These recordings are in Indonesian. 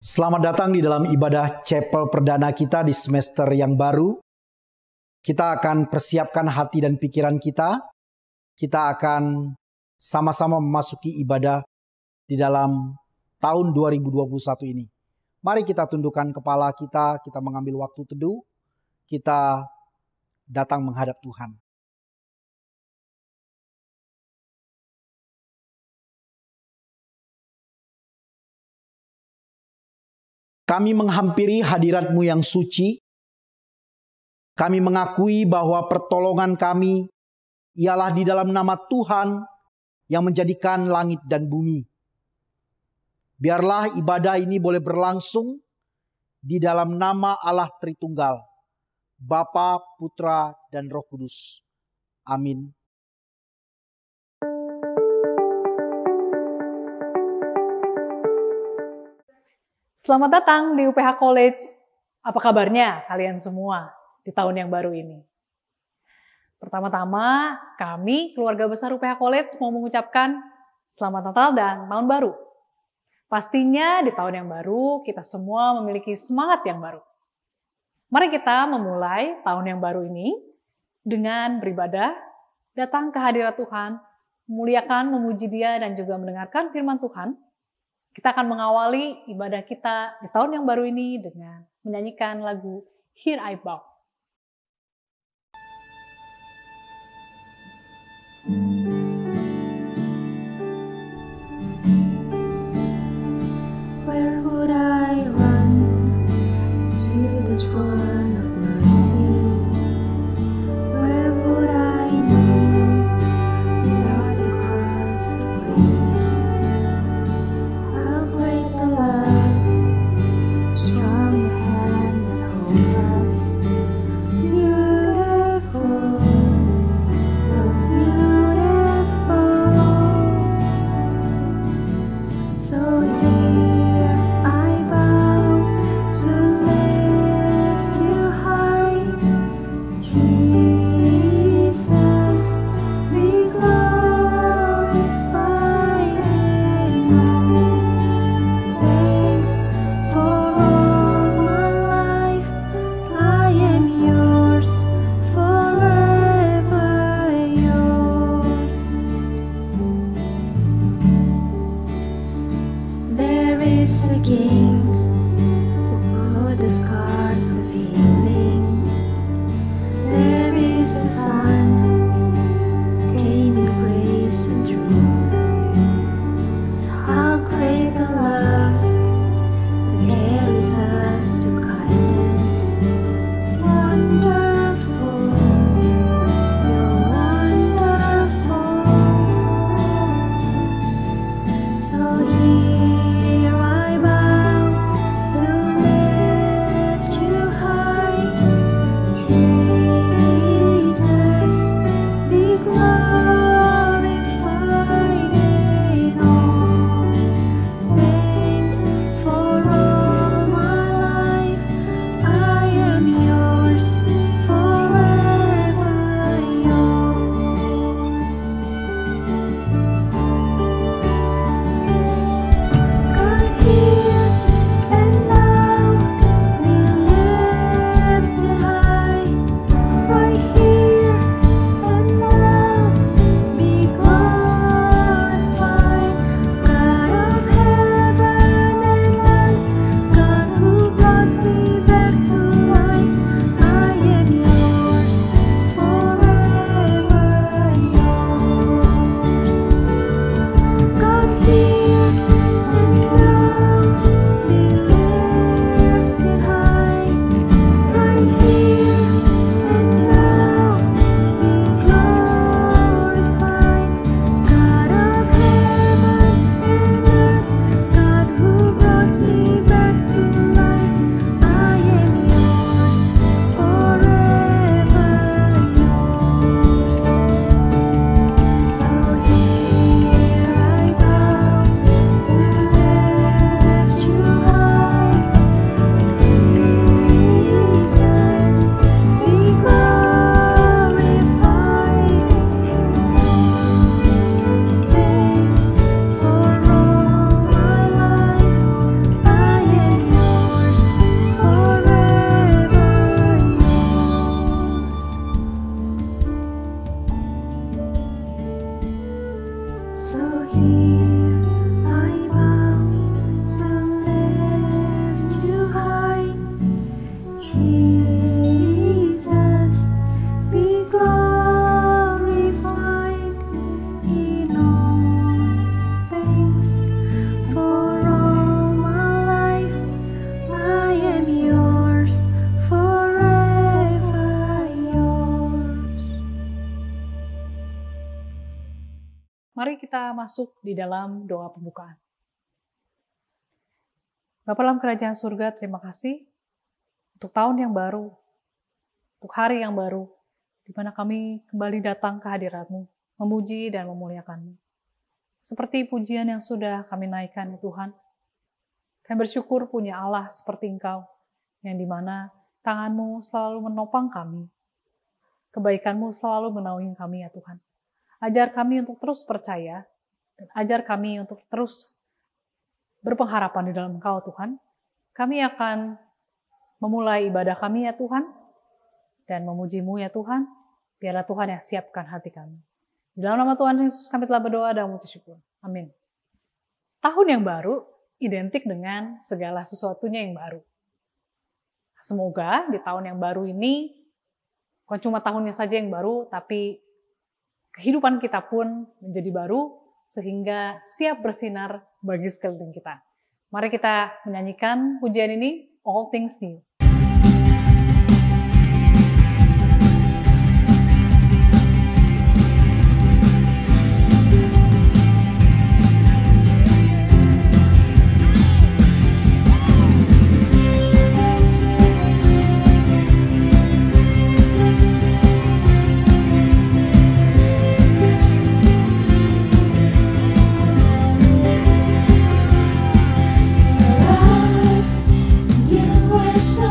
Selamat datang di dalam ibadah chapel perdana kita di semester yang baru. Kita akan persiapkan hati dan pikiran kita. Kita akan sama-sama memasuki ibadah di dalam tahun 2021 ini. Mari kita tundukkan kepala kita mengambil waktu teduh, kita datang menghadap Tuhan. Kami menghampiri hadirat-Mu yang suci. Kami mengakui bahwa pertolongan kami ialah di dalam nama Tuhan yang menjadikan langit dan bumi. Biarlah ibadah ini boleh berlangsung di dalam nama Allah Tritunggal, Bapa, Putra, dan Roh Kudus. Amin. Selamat datang di UPH College. Apa kabarnya kalian semua di tahun yang baru ini? Pertama-tama, kami keluarga besar UPH College mau mengucapkan Selamat Natal dan Tahun Baru. Pastinya di tahun yang baru kita semua memiliki semangat yang baru. Mari kita memulai tahun yang baru ini dengan beribadah, datang ke hadirat Tuhan, memuliakan, memuji Dia, dan juga mendengarkan firman Tuhan. Kita akan mengawali ibadah kita di tahun yang baru ini dengan menyanyikan lagu Here I Bow. Where would I run to the throne of mercy? Where would I kneel without the cross of grace? How great the love, strong the hand that holds us. Beautiful, so beautiful. So here I bow to lift you high, Jesus, be glorified in all things. For all my life I am yours, forever yours. There is a King who bore the scars of healing. There is a Son came in grace and truth. How great the love that carries us to kindness. Wonderful, you're wonderful. So here I bow kita masuk di dalam doa pembukaan. Bapa dalam kerajaan surga, terima kasih untuk tahun yang baru, untuk hari yang baru, di mana kami kembali datang ke hadirat-Mu, memuji dan memuliakan-Mu. Seperti pujian yang sudah kami naikkan, ya Tuhan, kami bersyukur punya Allah seperti Engkau, yang dimana tangan-Mu selalu menopang kami, kebaikan-Mu selalu menaungi kami, ya Tuhan. Ajar kami untuk terus percaya, dan ajar kami untuk terus berpengharapan di dalam Engkau, Tuhan. Kami akan memulai ibadah kami, ya Tuhan, dan memuji-Mu, ya Tuhan. Biarlah Tuhan yang siapkan hati kami. Di dalam nama Tuhan Yesus kami telah berdoa dan mengucap syukur. Amin. Tahun yang baru identik dengan segala sesuatunya yang baru. Semoga di tahun yang baru ini, bukan cuma tahunnya saja yang baru, tapi kehidupan kita pun menjadi baru, sehingga siap bersinar bagi sekeliling kita. Mari kita menyanyikan pujian ini, All Things New. You were so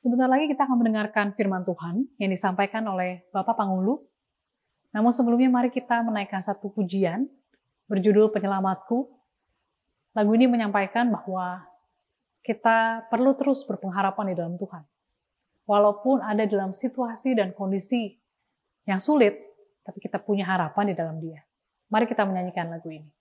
Sebentar lagi kita akan mendengarkan firman Tuhan yang disampaikan oleh Bapak Pangulu. Namun sebelumnya mari kita menaikkan satu pujian berjudul Penyelamatku. Lagu ini menyampaikan bahwa kita perlu terus berpengharapan di dalam Tuhan. Walaupun ada dalam situasi dan kondisi yang sulit, tapi kita punya harapan di dalam Dia. Mari kita menyanyikan lagu ini.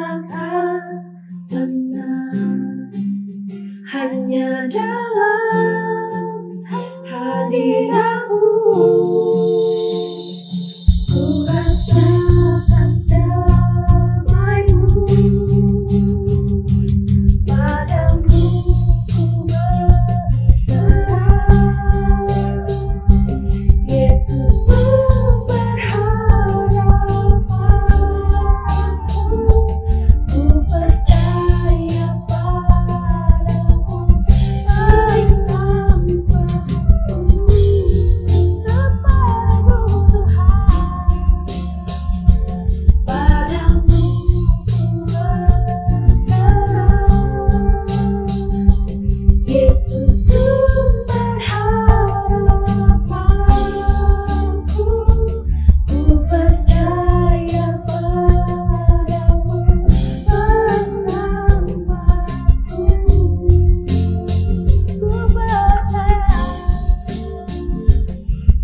rasakan tenang hanya dalam hadiratmu. Ku rasakan damai-Mu, padamu ku berserah. Yesus sumber harapanku, ku percaya padamu, baik tanpaku, kepadamu Tuhan, padamu ku berserah. Yesus sumber harapanku, ku percaya padamu, penambahku.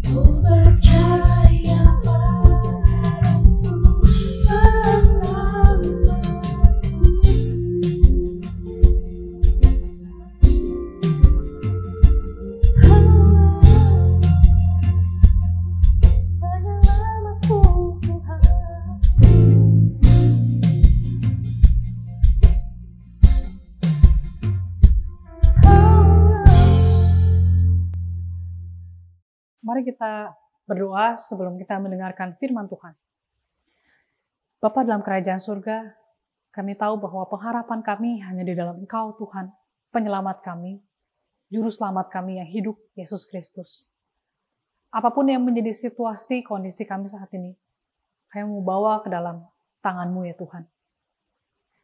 Ku percaya padamu, penambahku. Mari kita berdoa sebelum kita mendengarkan firman Tuhan. Bapa dalam kerajaan surga, kami tahu bahwa pengharapan kami hanya di dalam Engkau Tuhan, penyelamat kami, juru selamat kami yang hidup, Yesus Kristus. Apapun yang menjadi situasi, kondisi kami saat ini, kami mau bawa ke dalam tangan-Mu ya Tuhan.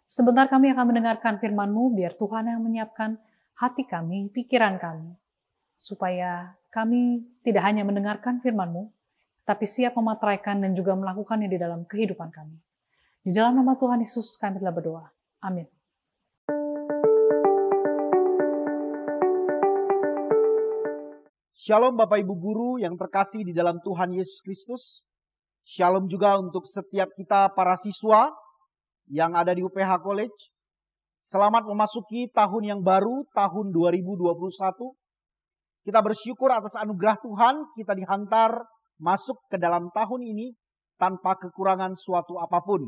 Sebentar kami akan mendengarkan firman-Mu, biar Tuhan yang menyiapkan hati kami, pikiran kami, supaya kami tidak hanya mendengarkan firman-Mu, tapi siap memateraikan dan juga melakukannya di dalam kehidupan kami. Di dalam nama Tuhan Yesus kami telah berdoa. Amin. Shalom Bapak Ibu Guru yang terkasih di dalam Tuhan Yesus Kristus. Shalom juga untuk setiap kita para siswa yang ada di UPH College. Selamat memasuki tahun yang baru, tahun 2021. Kita bersyukur atas anugerah Tuhan, kita dihantar masuk ke dalam tahun ini tanpa kekurangan suatu apapun.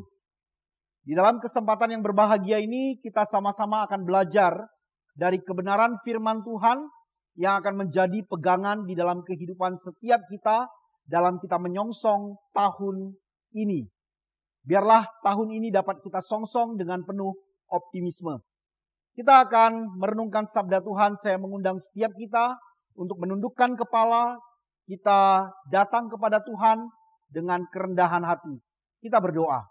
Di dalam kesempatan yang berbahagia ini, kita sama-sama akan belajar dari kebenaran firman Tuhan yang akan menjadi pegangan di dalam kehidupan setiap kita dalam kita menyongsong tahun ini. Biarlah tahun ini dapat kita songsong dengan penuh optimisme. Kita akan merenungkan sabda Tuhan. Saya mengundang setiap kita untuk menundukkan kepala, kita datang kepada Tuhan dengan kerendahan hati. Kita berdoa.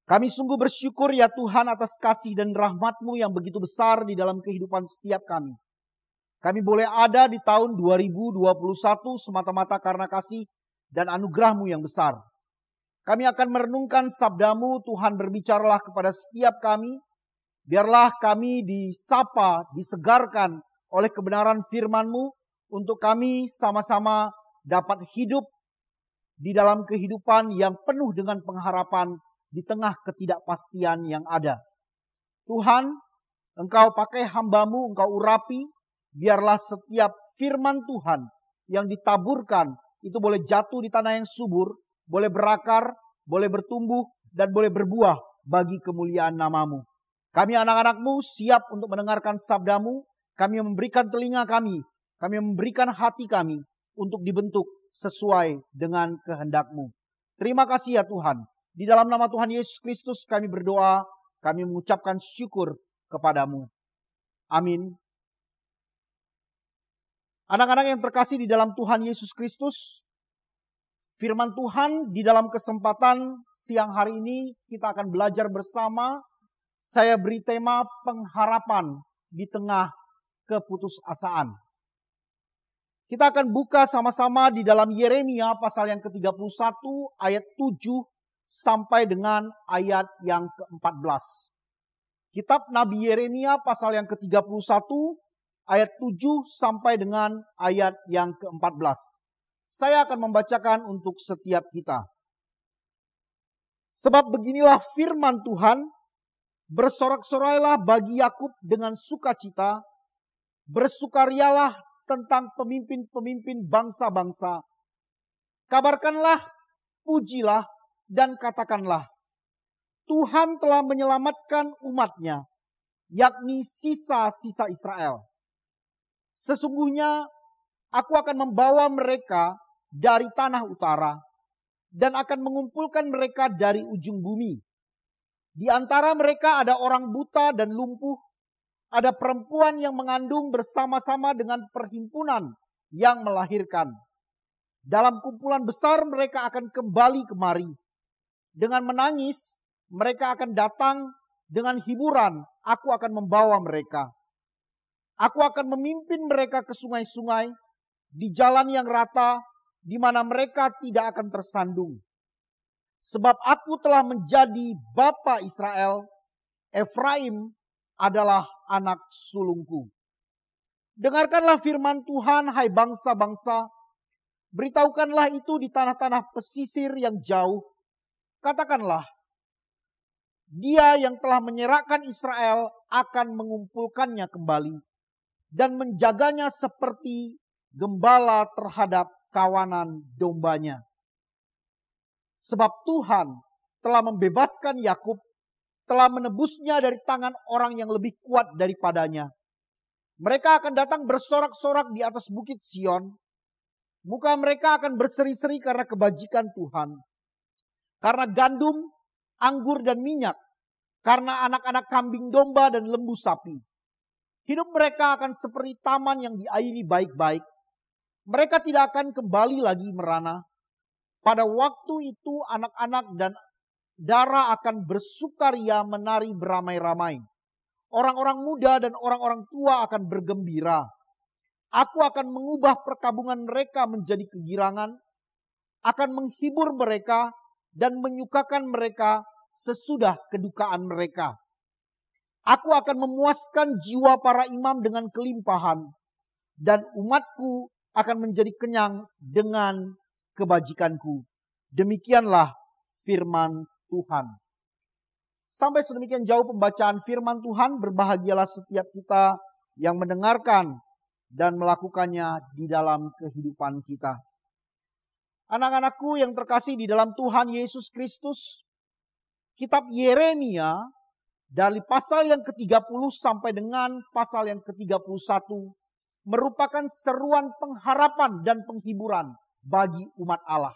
Kami sungguh bersyukur ya Tuhan atas kasih dan rahmat-Mu yang begitu besar di dalam kehidupan setiap kami. Kami boleh ada di tahun 2021 semata-mata karena kasih dan anugerah-Mu yang besar. Kami akan merenungkan sabda-Mu, Tuhan berbicaralah kepada setiap kami. Biarlah kami disapa, disegarkan oleh kebenaran firman-Mu untuk kami sama-sama dapat hidup di dalam kehidupan yang penuh dengan pengharapan di tengah ketidakpastian yang ada. Tuhan, Engkau pakai hamba-Mu, Engkau urapi, biarlah setiap firman Tuhan yang ditaburkan itu boleh jatuh di tanah yang subur, boleh berakar, boleh bertumbuh, dan boleh berbuah bagi kemuliaan nama-Mu. Kami anak-anak-Mu siap untuk mendengarkan sabda-Mu. Kami memberikan telinga kami memberikan hati kami untuk dibentuk sesuai dengan kehendak-Mu. Terima kasih ya Tuhan. Di dalam nama Tuhan Yesus Kristus kami berdoa, kami mengucapkan syukur kepada-Mu. Amin. Anak-anak yang terkasih di dalam Tuhan Yesus Kristus, firman Tuhan di dalam kesempatan siang hari ini kita akan belajar bersama. Saya beri tema pengharapan di tengah keputusasaan. Kita akan buka sama-sama di dalam Yeremia pasal yang ke-31 ayat 7 sampai dengan ayat yang ke-14. Kitab Nabi Yeremia pasal yang ke-31 ayat 7 sampai dengan ayat yang ke-14. Saya akan membacakan untuk setiap kita. Sebab beginilah firman Tuhan, bersorak-sorailah bagi Yakub dengan sukacita, bersukarialah tentang pemimpin-pemimpin bangsa-bangsa. Kabarkanlah, pujilah, dan katakanlah, Tuhan telah menyelamatkan umatnya, yakni sisa-sisa Israel. Sesungguhnya aku akan membawa mereka dari tanah utara dan akan mengumpulkan mereka dari ujung bumi. Di antara mereka ada orang buta dan lumpuh, ada perempuan yang mengandung bersama-sama dengan perhimpunan yang melahirkan. Dalam kumpulan besar mereka akan kembali kemari. Dengan menangis mereka akan datang, dengan hiburan aku akan membawa mereka. Aku akan memimpin mereka ke sungai-sungai, di jalan yang rata, di mana mereka tidak akan tersandung. Sebab aku telah menjadi bapa Israel, Efraim adalah anak sulungku. Dengarkanlah firman Tuhan, hai bangsa-bangsa. Beritahukanlah itu di tanah-tanah pesisir yang jauh. Katakanlah, Dia yang telah menyerahkan Israel akan mengumpulkannya kembali dan menjaganya seperti gembala terhadap kawanan dombanya. Sebab Tuhan telah membebaskan Yakub, telah menebusnya dari tangan orang yang lebih kuat daripadanya. Mereka akan datang bersorak-sorak di atas bukit Sion. Muka mereka akan berseri-seri karena kebajikan Tuhan. Karena gandum, anggur dan minyak. Karena anak-anak kambing domba dan lembu sapi. Hidup mereka akan seperti taman yang diairi baik-baik. Mereka tidak akan kembali lagi merana. Pada waktu itu anak-anak dan dara akan bersukaria menari beramai-ramai. Orang-orang muda dan orang-orang tua akan bergembira. Aku akan mengubah perkabungan mereka menjadi kegirangan, akan menghibur mereka dan menyukakan mereka sesudah kedukaan mereka. Aku akan memuaskan jiwa para imam dengan kelimpahan, dan umatku akan menjadi kenyang dengan kebajikanku. Demikianlah firman Tuhan. Sampai sedemikian jauh pembacaan firman Tuhan, berbahagialah setiap kita yang mendengarkan dan melakukannya di dalam kehidupan kita. Anak-anakku yang terkasih di dalam Tuhan Yesus Kristus, kitab Yeremia dari pasal yang ke-30 sampai dengan pasal yang ke-31 merupakan seruan pengharapan dan penghiburan bagi umat Allah.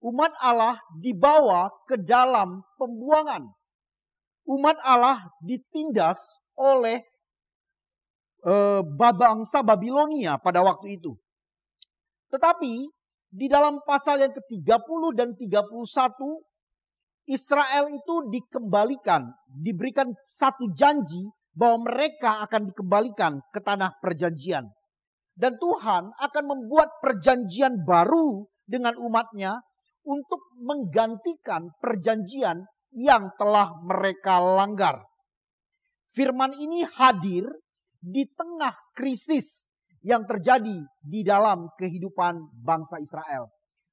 Umat Allah dibawa ke dalam pembuangan. Umat Allah ditindas oleh bangsa Babilonia pada waktu itu. Tetapi di dalam pasal yang ke-30 dan 31, Israel itu dikembalikan, diberikan satu janji bahwa mereka akan dikembalikan ke tanah perjanjian. Dan Tuhan akan membuat perjanjian baru dengan umatnya untuk menggantikan perjanjian yang telah mereka langgar. Firman ini hadir di tengah krisis yang terjadi di dalam kehidupan bangsa Israel.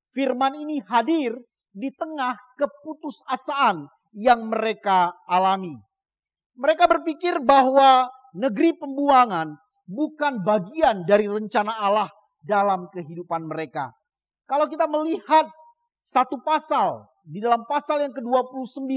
Firman ini hadir di tengah keputusasaan yang mereka alami. Mereka berpikir bahwa negeri pembuangan bukan bagian dari rencana Allah dalam kehidupan mereka. Kalau kita melihat satu pasal, di dalam pasal yang ke-29,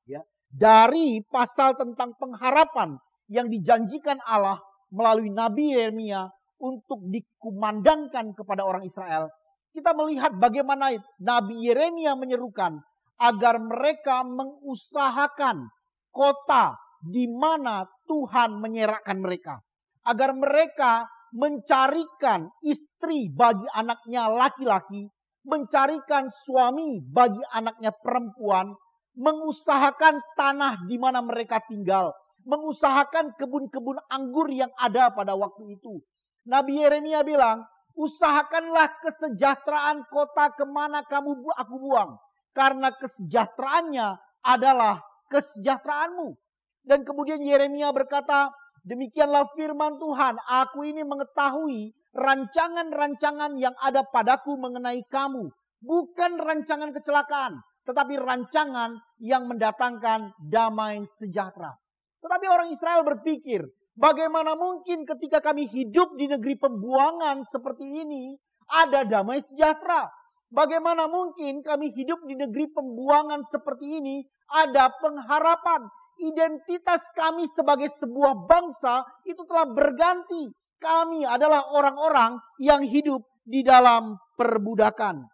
ya, dari pasal tentang pengharapan yang dijanjikan Allah melalui Nabi Yeremia untuk dikumandangkan kepada orang Israel, kita melihat bagaimana Nabi Yeremia menyerukan agar mereka mengusahakan kota di mana Tuhan menyerahkan mereka. Agar mereka mencarikan istri bagi anaknya laki-laki, mencarikan suami bagi anaknya perempuan, mengusahakan tanah di mana mereka tinggal, mengusahakan kebun-kebun anggur yang ada pada waktu itu. Nabi Yeremia bilang, usahakanlah kesejahteraan kota kemana aku buang. Karena kesejahteraannya adalah kesejahteraanmu. Dan kemudian Yeremia berkata, demikianlah firman Tuhan, aku ini mengetahui rancangan-rancangan yang ada padaku mengenai kamu. Bukan rancangan kecelakaan, tetapi rancangan yang mendatangkan damai sejahtera. Tetapi orang Israel berpikir, bagaimana mungkin ketika kami hidup di negeri pembuangan seperti ini, ada damai sejahtera? Bagaimana mungkin kami hidup di negeri pembuangan seperti ini, ada pengharapan? Identitas kami sebagai sebuah bangsa itu telah berganti. Kami adalah orang-orang yang hidup di dalam perbudakan.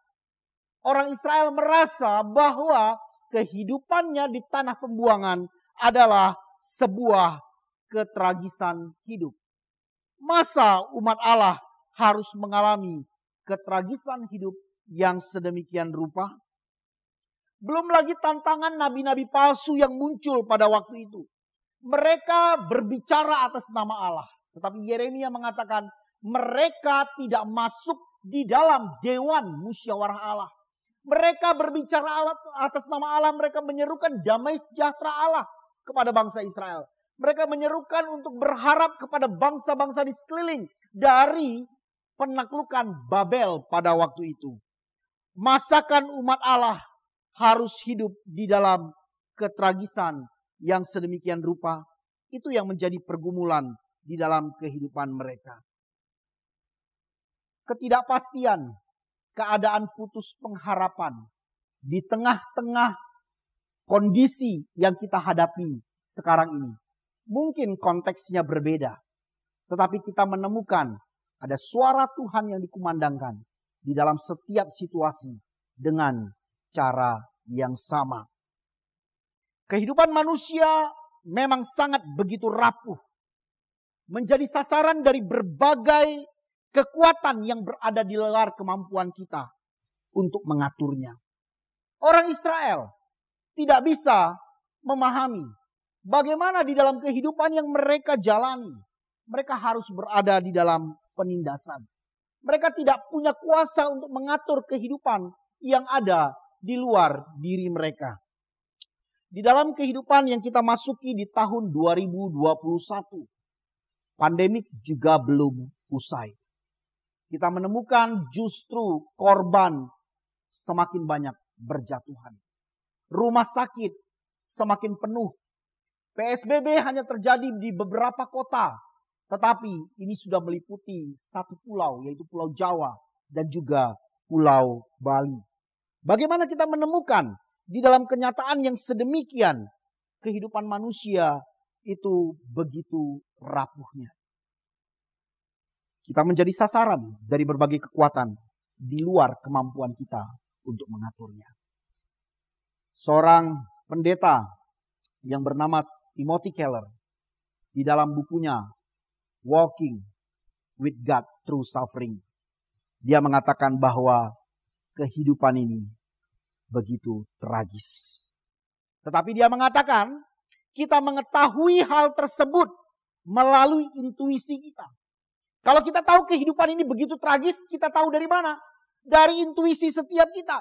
Orang Israel merasa bahwa kehidupannya di tanah pembuangan adalah sebuah ketragisan hidup. Masa umat Allah harus mengalami ketragisan hidup yang sedemikian rupa? Belum lagi tantangan nabi-nabi palsu yang muncul pada waktu itu. Mereka berbicara atas nama Allah. Tetapi Yeremia mengatakan mereka tidak masuk di dalam dewan musyawarah Allah. Mereka berbicara atas nama Allah, mereka menyerukan damai sejahtera Allah kepada bangsa Israel. Mereka menyerukan untuk berharap kepada bangsa-bangsa di sekeliling dari penaklukan Babel pada waktu itu. Masakan umat Allah harus hidup di dalam ketragisan yang sedemikian rupa? Itu yang menjadi pergumulan di dalam kehidupan mereka. Ketidakpastian, keadaan putus pengharapan di tengah-tengah kondisi yang kita hadapi sekarang ini. Mungkin konteksnya berbeda, tetapi kita menemukan ada suara Tuhan yang dikumandangkan di dalam setiap situasi dengan cara yang sama. Kehidupan manusia memang sangat begitu rapuh, menjadi sasaran dari berbagai kekuatan yang berada di luar kemampuan kita untuk mengaturnya. Orang Israel tidak bisa memahami bagaimana di dalam kehidupan yang mereka jalani, mereka harus berada di dalam penindasan. Mereka tidak punya kuasa untuk mengatur kehidupan yang ada di luar diri mereka. Di dalam kehidupan yang kita masuki di tahun 2021, pandemik juga belum usai. Kita menemukan justru korban semakin banyak berjatuhan. Rumah sakit semakin penuh. PSBB hanya terjadi di beberapa kota. Tetapi ini sudah meliputi satu pulau, yaitu Pulau Jawa dan juga Pulau Bali. Bagaimana kita menemukan di dalam kenyataan yang sedemikian, kehidupan manusia itu begitu rapuhnya. Kita menjadi sasaran dari berbagai kekuatan di luar kemampuan kita untuk mengaturnya. Seorang pendeta yang bernama Timothy Keller di dalam bukunya Walking with God Through Suffering, dia mengatakan bahwa kehidupan ini begitu tragis. Tetapi dia mengatakan kita mengetahui hal tersebut melalui intuisi kita. Kalau kita tahu kehidupan ini begitu tragis, kita tahu dari mana? Dari intuisi setiap kita.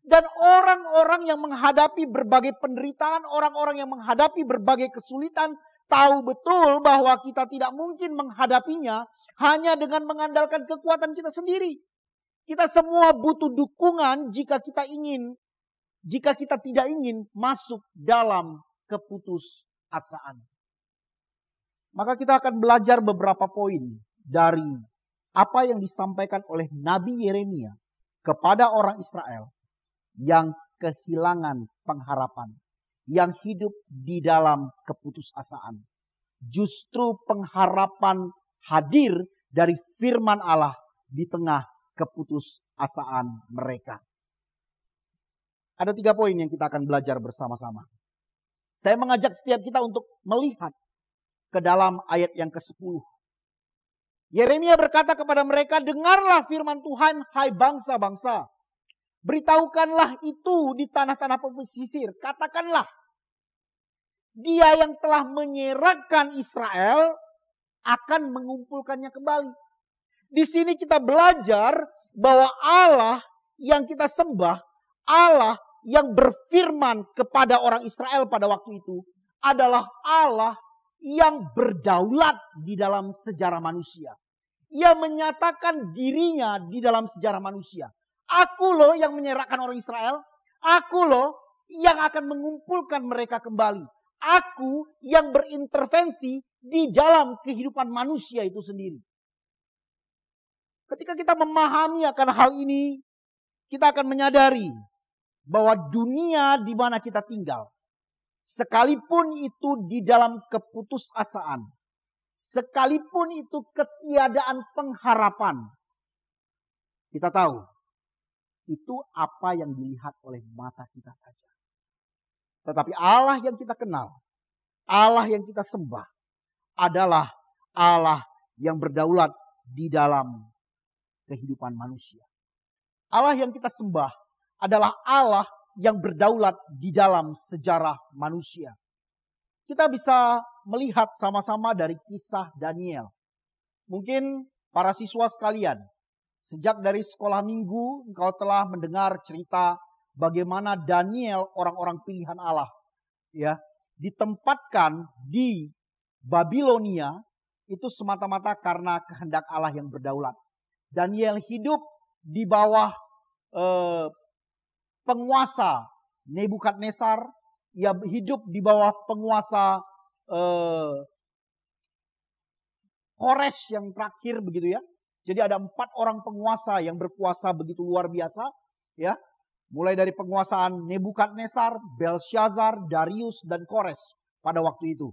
Dan orang-orang yang menghadapi berbagai penderitaan, orang-orang yang menghadapi berbagai kesulitan, tahu betul bahwa kita tidak mungkin menghadapinya hanya dengan mengandalkan kekuatan kita sendiri. Kita semua butuh dukungan jika kita tidak ingin masuk dalam keputusasaan. Maka kita akan belajar beberapa poin dari apa yang disampaikan oleh Nabi Yeremia kepada orang Israel yang kehilangan pengharapan, yang hidup di dalam keputusasaan. Justru pengharapan hadir dari firman Allah di tengah keputusasaan mereka. Ada 3 poin yang kita akan belajar bersama-sama. Saya mengajak setiap kita untuk melihat ke dalam ayat yang ke-10. Yeremia berkata kepada mereka, dengarlah firman Tuhan, hai bangsa-bangsa. Beritahukanlah itu di tanah-tanah pesisir. Katakanlah, dia yang telah menyerahkan Israel akan mengumpulkannya kembali. Di sini kita belajar bahwa Allah yang kita sembah, Allah yang berfirman kepada orang Israel pada waktu itu adalah Allah yang berdaulat di dalam sejarah manusia. Ia menyatakan dirinya di dalam sejarah manusia. Aku loh yang menyerahkan orang Israel. Aku loh yang akan mengumpulkan mereka kembali. Aku yang berintervensi di dalam kehidupan manusia itu sendiri. Ketika kita memahami akan hal ini, kita akan menyadari bahwa dunia di mana kita tinggal, sekalipun itu di dalam keputusasaan, sekalipun itu ketiadaan pengharapan, kita tahu itu apa yang dilihat oleh mata kita saja. Tetapi Allah yang kita kenal, Allah yang kita sembah adalah Allah yang berdaulat di dalam kehidupan manusia. Allah yang kita sembah adalah Allah yang berdaulat di dalam sejarah manusia. Kita bisa melihat sama-sama dari kisah Daniel. Mungkin para siswa sekalian, sejak dari sekolah minggu engkau telah mendengar cerita bagaimana Daniel, orang-orang pilihan Allah, ya, ditempatkan di Babilonia itu semata-mata karena kehendak Allah yang berdaulat. Daniel hidup di bawah penguasa Nebukadnezar, ia hidup di bawah penguasa Kores yang terakhir begitu ya. Jadi ada 4 orang penguasa yang berkuasa begitu luar biasa, ya. Mulai dari penguasaan Nebukadnezar, Belshazzar, Darius, dan Kores pada waktu itu.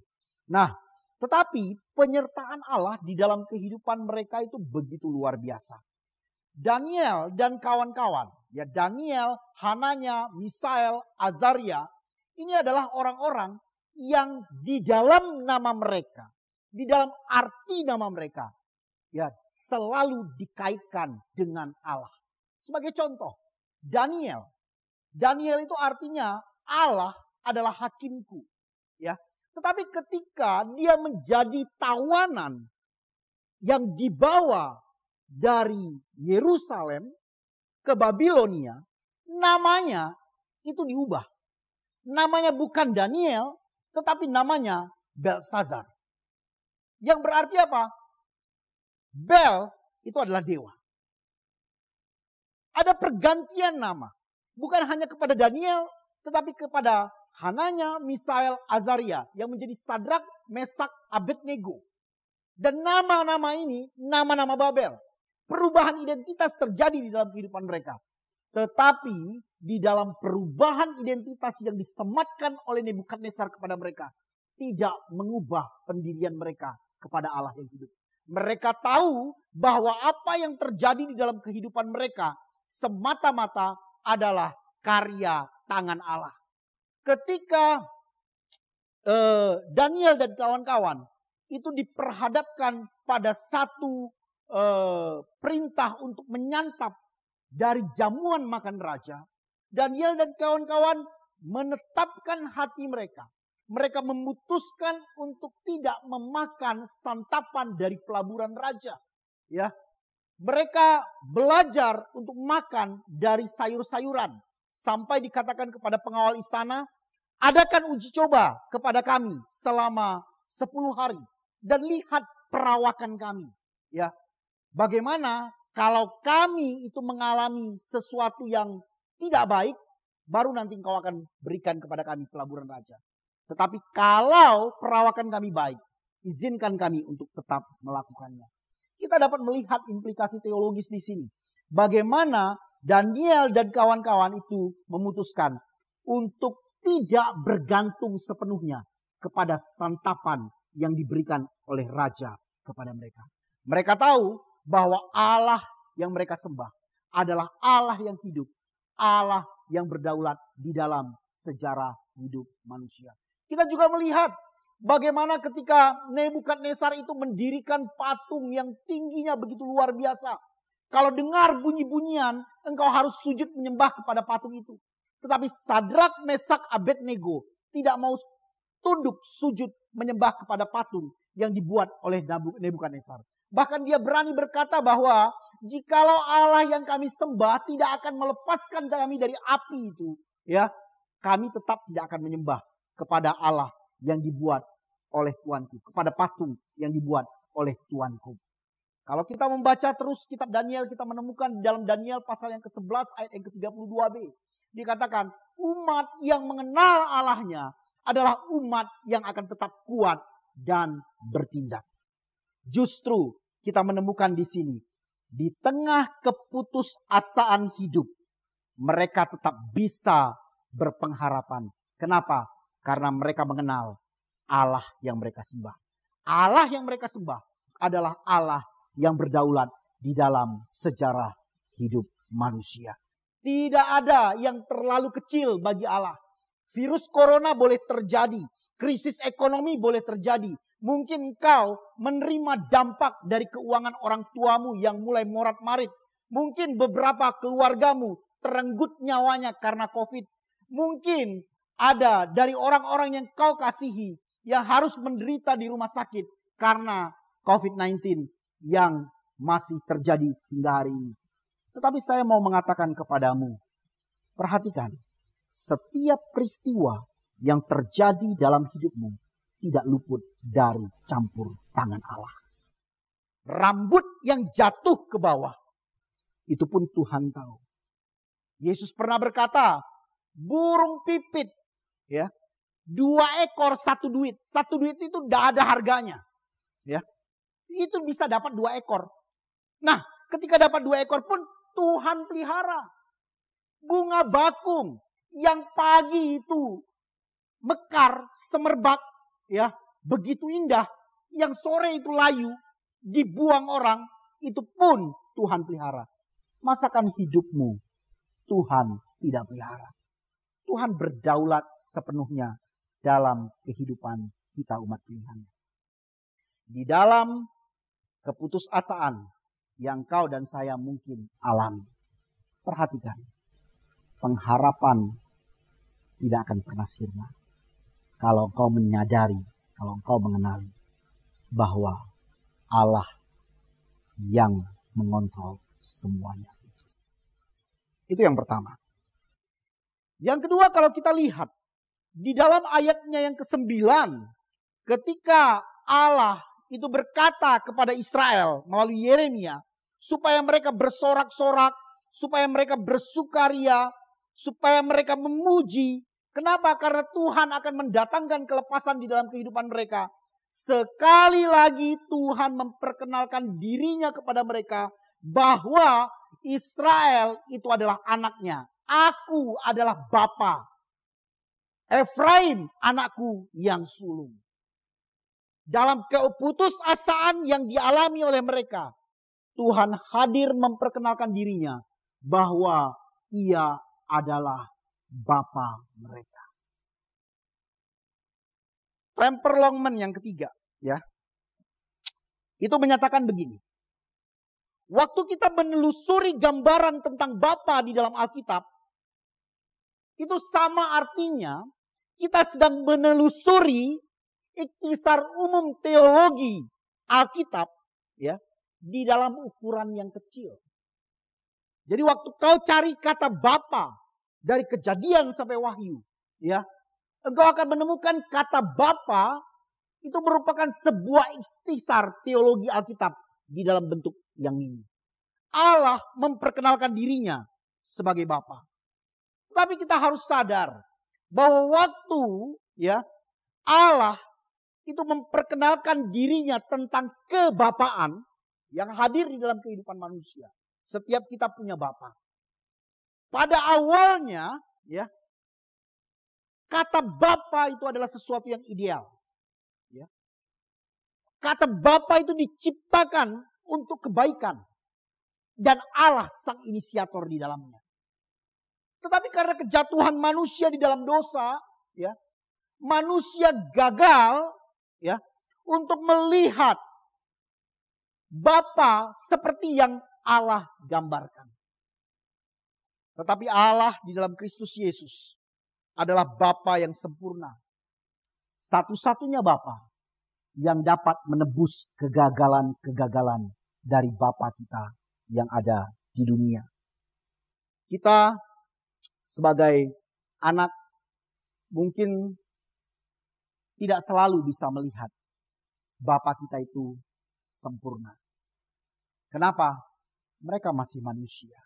Nah, tetapi penyertaan Allah di dalam kehidupan mereka itu begitu luar biasa. Daniel dan kawan-kawan, ya Daniel, Hananya, Misael, Azaria, ini adalah orang-orang yang di dalam nama mereka, di dalam arti nama mereka, ya selalu dikaitkan dengan Allah. Sebagai contoh, Daniel itu artinya Allah adalah hakimku, ya. Tetapi ketika dia menjadi tawanan yang dibawa dari Yerusalem ke Babilonia, namanya itu diubah. Namanya bukan Daniel, tetapi namanya Belshazzar. Yang berarti apa? Bel itu adalah dewa. Ada pergantian nama. Bukan hanya kepada Daniel, tetapi kepada Hananya, Misael, Azaria yang menjadi Sadrak, Mesak, Abednego. Dan nama-nama ini nama-nama Babel. Perubahan identitas terjadi di dalam kehidupan mereka. Tetapi di dalam perubahan identitas yang disematkan oleh Nebukadnezar kepada mereka, tidak mengubah pendirian mereka kepada Allah yang hidup. Mereka tahu bahwa apa yang terjadi di dalam kehidupan mereka semata-mata adalah karya tangan Allah. Ketika Daniel dan kawan-kawan itu diperhadapkan pada satu perintah untuk menyantap dari jamuan makan raja, Daniel dan kawan-kawan menetapkan hati mereka. Mereka memutuskan untuk tidak memakan santapan dari pelaburan raja. Ya, mereka belajar untuk makan dari sayur-sayuran. Sampai dikatakan kepada pengawal istana, adakan uji coba kepada kami selama 10 hari. Dan lihat perawakan kami. Ya, bagaimana kalau kami itu mengalami sesuatu yang tidak baik, baru nanti engkau akan berikan kepada kami pelaburan raja. Tetapi kalau perawakan kami baik, izinkan kami untuk tetap melakukannya. Kita dapat melihat implikasi teologis di sini. Bagaimana Daniel dan kawan-kawan itu memutuskan untuk tidak bergantung sepenuhnya kepada santapan yang diberikan oleh raja kepada mereka. Mereka tahu bahwa Allah yang mereka sembah adalah Allah yang hidup, Allah yang berdaulat di dalam sejarah hidup manusia. Kita juga melihat bagaimana ketika Nebukadnezar itu mendirikan patung yang tingginya begitu luar biasa. Kalau dengar bunyi-bunyian, engkau harus sujud menyembah kepada patung itu. Tetapi Sadrak, Mesak, Abednego tidak mau tunduk sujud menyembah kepada patung yang dibuat oleh Nebukadnezar. Bahkan dia berani berkata bahwa jikalau Allah yang kami sembah tidak akan melepaskan kami dari api itu, ya, kami tetap tidak akan menyembah kepada Allah yang dibuat oleh Tuanku, kepada patung yang dibuat oleh Tuanku. Kalau kita membaca terus kitab Daniel, kita menemukan di dalam Daniel pasal yang ke-11 ayat yang ke-32b. dikatakan umat yang mengenal Allahnya adalah umat yang akan tetap kuat dan bertindak. Justru kita menemukan di sini, di tengah keputusasaan hidup, mereka tetap bisa berpengharapan. Kenapa? Karena mereka mengenal Allah yang mereka sembah. Allah yang mereka sembah adalah Allah yang berdaulat di dalam sejarah hidup manusia. Tidak ada yang terlalu kecil bagi Allah. Virus corona boleh terjadi, krisis ekonomi boleh terjadi. Mungkin engkau menerima dampak dari keuangan orang tuamu yang mulai morat-marit. Mungkin beberapa keluargamu terenggut nyawanya karena COVID. Mungkin ada dari orang-orang yang kau kasihi yang harus menderita di rumah sakit karena COVID-19 yang masih terjadi hingga hari ini. Tetapi saya mau mengatakan kepadamu, perhatikan, setiap peristiwa yang terjadi dalam hidupmu tidak luput dari campur tangan Allah. Rambut yang jatuh ke bawah, itu pun Tuhan tahu. Yesus pernah berkata, burung pipit, ya, 2 ekor 1 duit. 1 duit itu tidak ada harganya. Ya, itu bisa dapat 2 ekor. Nah, ketika dapat 2 ekor pun Tuhan pelihara. Bunga bakung yang pagi itu mekar, semerbak, ya, begitu indah, yang sore itu layu, dibuang orang, itu pun Tuhan pelihara. Masakan hidupmu Tuhan tidak pelihara? Tuhan berdaulat sepenuhnya dalam kehidupan kita umat pilihan. Di dalam keputusasaan yang kau dan saya mungkin alami, perhatikan, pengharapan tidak akan pernah sirna kalau engkau menyadari, kalau engkau mengenali bahwa Allah yang mengontrol semuanya. Itu yang pertama. Yang kedua, kalau kita lihat di dalam ayatnya yang ke-9, ketika Allah itu berkata kepada Israel melalui Yeremia, supaya mereka bersorak-sorak, supaya mereka bersukaria, supaya mereka memuji. Kenapa? Karena Tuhan akan mendatangkan kelepasan di dalam kehidupan mereka. Sekali lagi Tuhan memperkenalkan dirinya kepada mereka bahwa Israel itu adalah anaknya. Aku adalah Bapa. Efraim anakku yang sulung. Dalam keputusasaan yang dialami oleh mereka, Tuhan hadir memperkenalkan dirinya bahwa Ia adalah Bapa mereka. Tremper Longman yang ketiga, ya, itu menyatakan begini. Waktu kita menelusuri gambaran tentang Bapa di dalam Alkitab, itu sama artinya kita sedang menelusuri ikhtisar umum teologi Alkitab, ya, di dalam ukuran yang kecil. Jadi waktu kau cari kata Bapa dari Kejadian sampai Wahyu, ya, engkau akan menemukan kata Bapa itu merupakan sebuah ikhtisar teologi Alkitab di dalam bentuk yang ini. Allah memperkenalkan dirinya sebagai Bapa. Tapi kita harus sadar bahwa waktu, ya, Allah itu memperkenalkan dirinya tentang kebapaan yang hadir di dalam kehidupan manusia. Setiap kita punya Bapa. Pada awalnya, ya, kata Bapa itu adalah sesuatu yang ideal. Ya. Kata Bapa itu diciptakan untuk kebaikan. Dan Allah sang inisiator di dalamnya. Tetapi karena kejatuhan manusia di dalam dosa, ya, manusia gagal, ya, untuk melihat Bapa seperti yang Allah gambarkan. Tetapi Allah di dalam Kristus Yesus adalah Bapa yang sempurna. Satu-satunya Bapa yang dapat menebus kegagalan-kegagalan dari Bapa kita yang ada di dunia. Kita sebagai anak mungkin tidak selalu bisa melihat Bapa kita itu sempurna. Kenapa? Mereka masih manusia.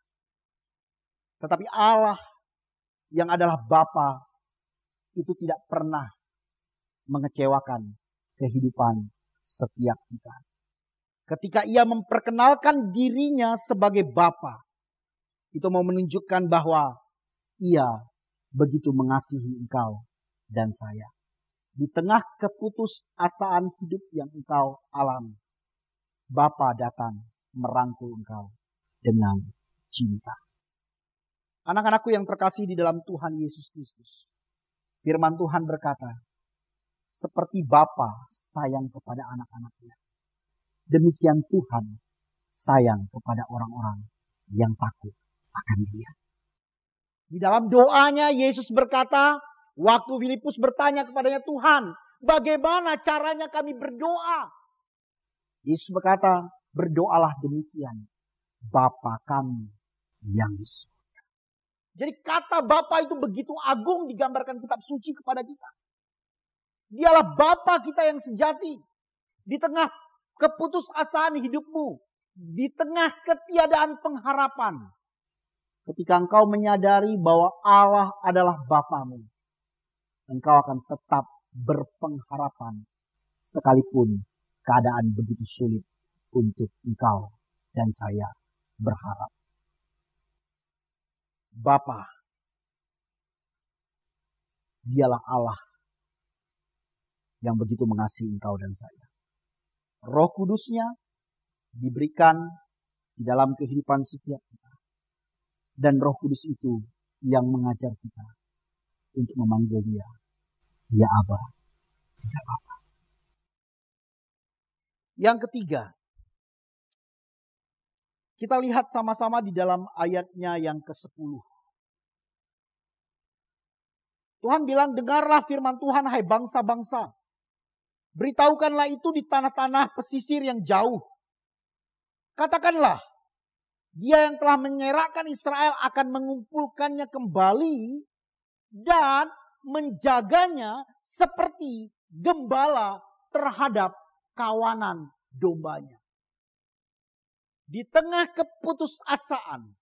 Tetapi Allah yang adalah Bapa itu tidak pernah mengecewakan kehidupan setiap kita. Ketika ia memperkenalkan dirinya sebagai Bapa, itu mau menunjukkan bahwa ia begitu mengasihi engkau dan saya. Di tengah keputusasaan hidup yang engkau alami, Bapa datang merangkul engkau dengan cinta. Anak-anakku yang terkasih di dalam Tuhan Yesus Kristus, firman Tuhan berkata, seperti Bapa sayang kepada anak-anaknya, demikian Tuhan sayang kepada orang-orang yang takut akan Dia. Di dalam doanya Yesus berkata, waktu Filipus bertanya kepadanya, Tuhan, bagaimana caranya kami berdoa? Yesus berkata, berdoalah demikian, Bapa kami yang di surga. Jadi kata Bapa itu begitu agung digambarkan kitab suci kepada kita. Dialah Bapa kita yang sejati. Di tengah keputusasaan hidupmu, di tengah ketiadaan pengharapan, ketika engkau menyadari bahwa Allah adalah Bapamu, engkau akan tetap berpengharapan sekalipun keadaan begitu sulit untuk engkau dan saya berharap. Bapa, Dialah Allah yang begitu mengasihi engkau dan saya. Roh Kudusnya diberikan di dalam kehidupan setiap kita. Dan Roh Kudus itu yang mengajar kita untuk memanggil Dia, Ya Aba, Ya Bapa. Yang ketiga, kita lihat sama-sama di dalam ayatnya yang ke-10. Tuhan bilang, dengarlah firman Tuhan, hai bangsa-bangsa. Beritahukanlah itu di tanah-tanah pesisir yang jauh. Katakanlah, Dia yang telah menyerahkan Israel akan mengumpulkannya kembali dan menjaganya seperti gembala terhadap kawanan dombanya. Di tengah keputusasaan,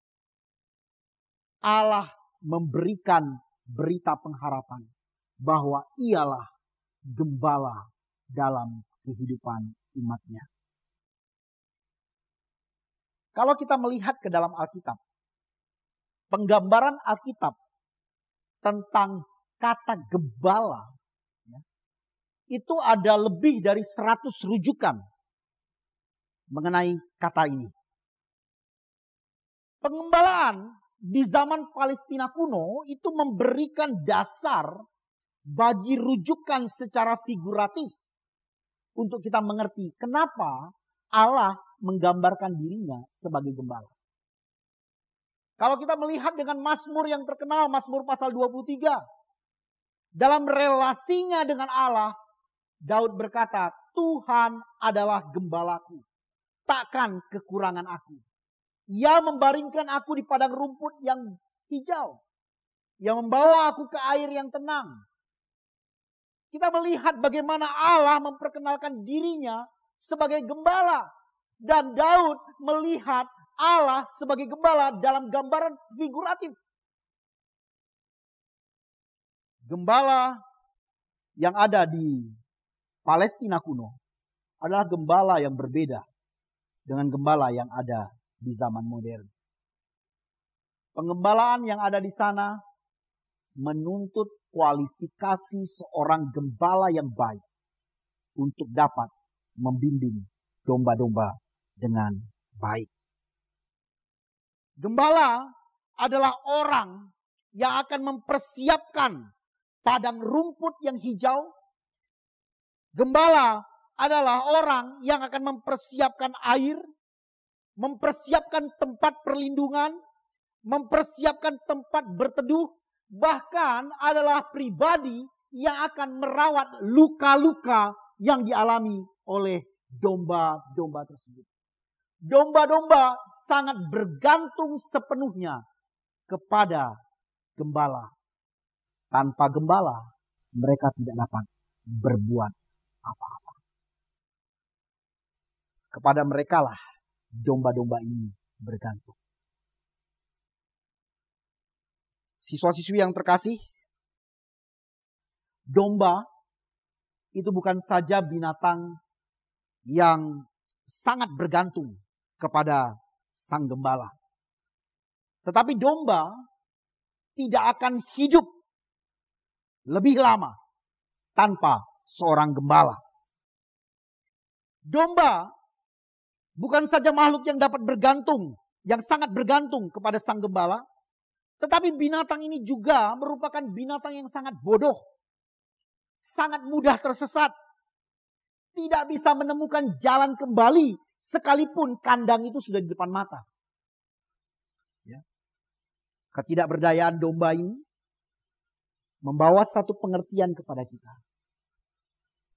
Allah memberikan berita pengharapan bahwa Ialah gembala dalam kehidupan umatnya. Kalau kita melihat ke dalam Alkitab, penggambaran Alkitab tentang kata gembala, itu ada lebih dari 100 rujukan mengenai kata ini. Pengembalaan di zaman Palestina kuno itu memberikan dasar bagi rujukan secara figuratif untuk kita mengerti kenapa Allah menggambarkan dirinya sebagai gembala. Kalau kita melihat dengan Mazmur yang terkenal, Mazmur pasal 23. Dalam relasinya dengan Allah, Daud berkata, Tuhan adalah gembalaku, takkan kekurangan aku. Ia membaringkan aku di padang rumput yang hijau. Ia membawa aku ke air yang tenang. Kita melihat bagaimana Allah memperkenalkan dirinya sebagai gembala. Dan Daud melihat Allah sebagai gembala dalam gambaran figuratif. Gembala yang ada di Palestina kuno adalah gembala yang berbeda dengan gembala yang ada di zaman modern. Pengembalaan yang ada di sana menuntut kualifikasi seorang gembala yang baik untuk dapat membimbing domba-domba dengan baik. Gembala adalah orang yang akan mempersiapkan padang rumput yang hijau. Gembala adalah orang yang akan mempersiapkan air, mempersiapkan tempat perlindungan, mempersiapkan tempat berteduh, bahkan adalah pribadi yang akan merawat luka-luka yang dialami oleh domba-domba tersebut. Domba-domba sangat bergantung sepenuhnya kepada gembala. Tanpa gembala, mereka tidak dapat berbuat apa-apa. Kepada merekalah domba-domba ini bergantung. Siswa-siswi yang terkasih, domba itu bukan saja binatang yang sangat bergantung kepada sang gembala. Tetapi domba tidak akan hidup lebih lama tanpa seorang gembala. Domba bukan saja makhluk yang dapat bergantung, yang sangat bergantung kepada sang gembala, tetapi binatang ini juga merupakan binatang yang sangat bodoh, sangat mudah tersesat, tidak bisa menemukan jalan kembali sekalipun kandang itu sudah di depan mata. Ya. Ketidakberdayaan domba ini membawa satu pengertian kepada kita.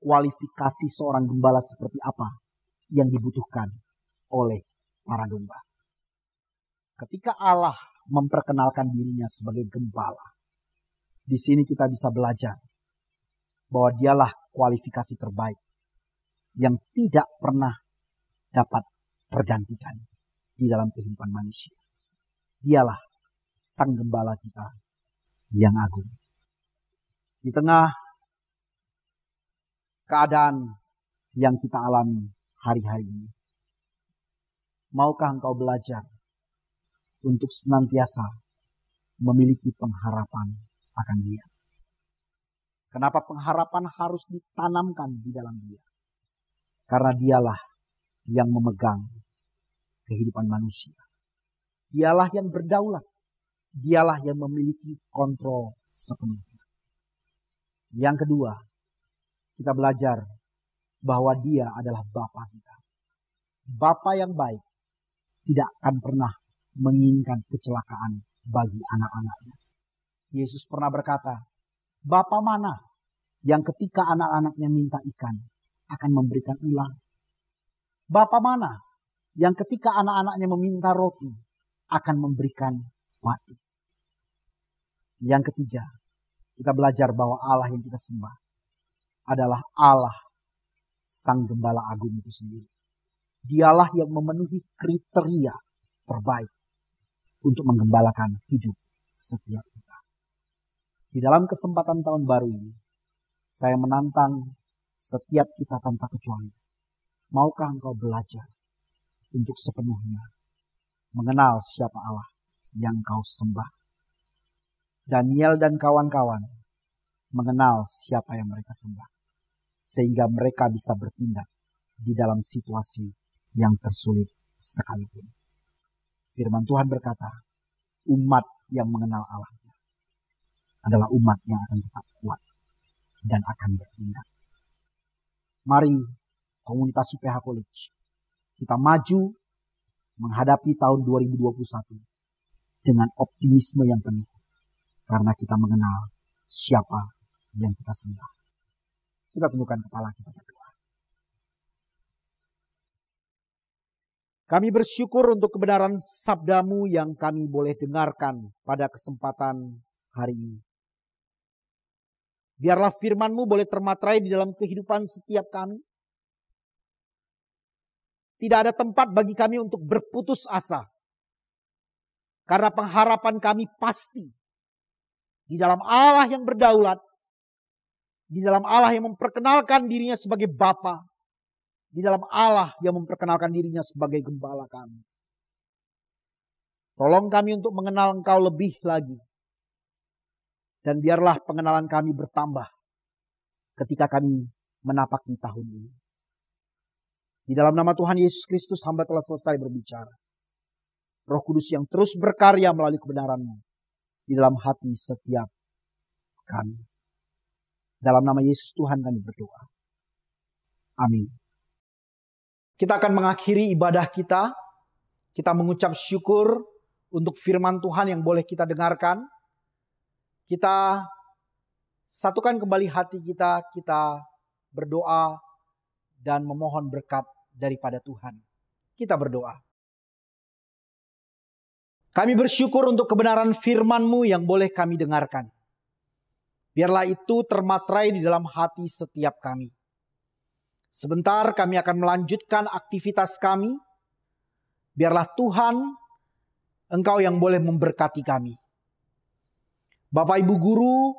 Kualifikasi seorang gembala seperti apa yang dibutuhkan oleh para domba. Ketika Allah memperkenalkan dirinya sebagai gembala, di sini kita bisa belajar bahwa dialah kualifikasi terbaik yang tidak pernah dapat tergantikan di dalam kehidupan manusia. Dialah sang gembala kita yang agung. Di tengah keadaan yang kita alami hari-hari ini, maukah engkau belajar untuk senantiasa memiliki pengharapan akan Dia? Kenapa pengharapan harus ditanamkan di dalam Dia? Karena Dialah yang memegang kehidupan manusia. Dialah yang berdaulat. Dialah yang memiliki kontrol sepenuhnya. Yang kedua, kita belajar bahwa Dia adalah Bapa kita. Bapa yang baik tidak akan pernah menginginkan kecelakaan bagi anak-anaknya. Yesus pernah berkata, Bapa mana yang ketika anak-anaknya minta ikan akan memberikan ular? Bapa mana yang ketika anak-anaknya meminta roti akan memberikan batu? Yang ketiga, kita belajar bahwa Allah yang kita sembah adalah Allah Sang Gembala Agung itu sendiri. Dialah yang memenuhi kriteria terbaik untuk menggembalakan hidup setiap kita. Di dalam kesempatan tahun baru ini, saya menantang setiap kita tanpa kecuali. Maukah engkau belajar untuk sepenuhnya mengenal siapa Allah yang kau sembah? Daniel dan kawan-kawan mengenal siapa yang mereka sembah, sehingga mereka bisa bertindak di dalam situasi yang tersulit sekalipun. Firman Tuhan berkata, umat yang mengenal Allahnya adalah umat yang akan tetap kuat dan akan bertindak. Mari komunitas UPH College, kita maju menghadapi tahun 2021 dengan optimisme yang penuh. Karena kita mengenal siapa yang kita sembah. Kita tundukkan kepala kita berdoa. Kami bersyukur untuk kebenaran sabda-Mu yang kami boleh dengarkan pada kesempatan hari ini. Biarlah firman-Mu boleh termaterai di dalam kehidupan setiap kami. Tidak ada tempat bagi kami untuk berputus asa. Karena pengharapan kami pasti di dalam Allah yang berdaulat, di dalam Allah yang memperkenalkan dirinya sebagai Bapa, di dalam Allah yang memperkenalkan dirinya sebagai gembala kami. Tolong kami untuk mengenal Engkau lebih lagi. Dan biarlah pengenalan kami bertambah ketika kami menapaki tahun ini. Di dalam nama Tuhan Yesus Kristus, hamba telah selesai berbicara. Roh Kudus yang terus berkarya melalui kebenaran-Mu di dalam hati setiap kami. Dalam nama Yesus Tuhan kami berdoa. Amin. Kita akan mengakhiri ibadah kita. Kita mengucap syukur untuk firman Tuhan yang boleh kita dengarkan. Kita satukan kembali hati kita. Kita berdoa dan memohon berkat daripada Tuhan. Kita berdoa. Kami bersyukur untuk kebenaran firman-Mu yang boleh kami dengarkan. Biarlah itu termaterai di dalam hati setiap kami. Sebentar kami akan melanjutkan aktivitas kami. Biarlah Tuhan, Engkau yang boleh memberkati kami. Bapak Ibu guru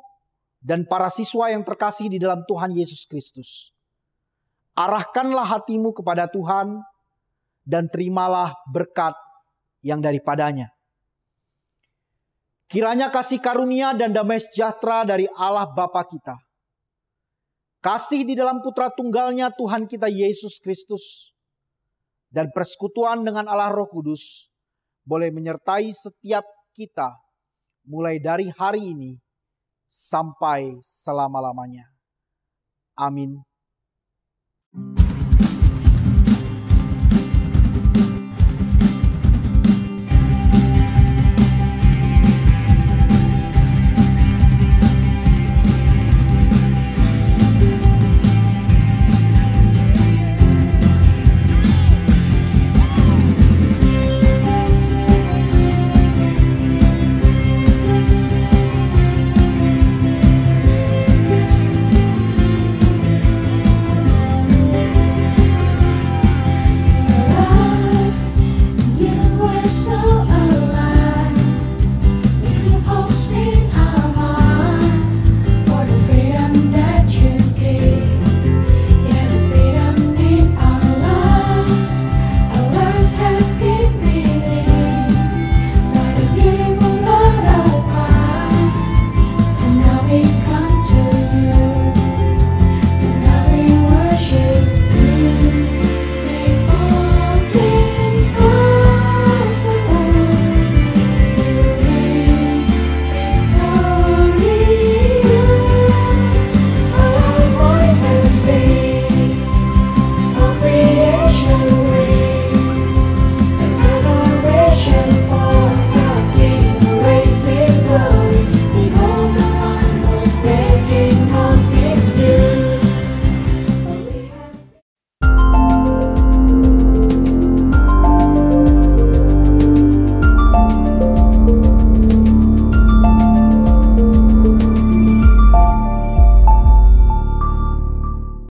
dan para siswa yang terkasih di dalam Tuhan Yesus Kristus, arahkanlah hatimu kepada Tuhan dan terimalah berkat yang daripadanya. Kiranya kasih karunia dan damai sejahtera dari Allah Bapa kita, kasih di dalam Putra Tunggalnya Tuhan kita Yesus Kristus, dan persekutuan dengan Allah Roh Kudus boleh menyertai setiap kita mulai dari hari ini sampai selama-lamanya. Amin.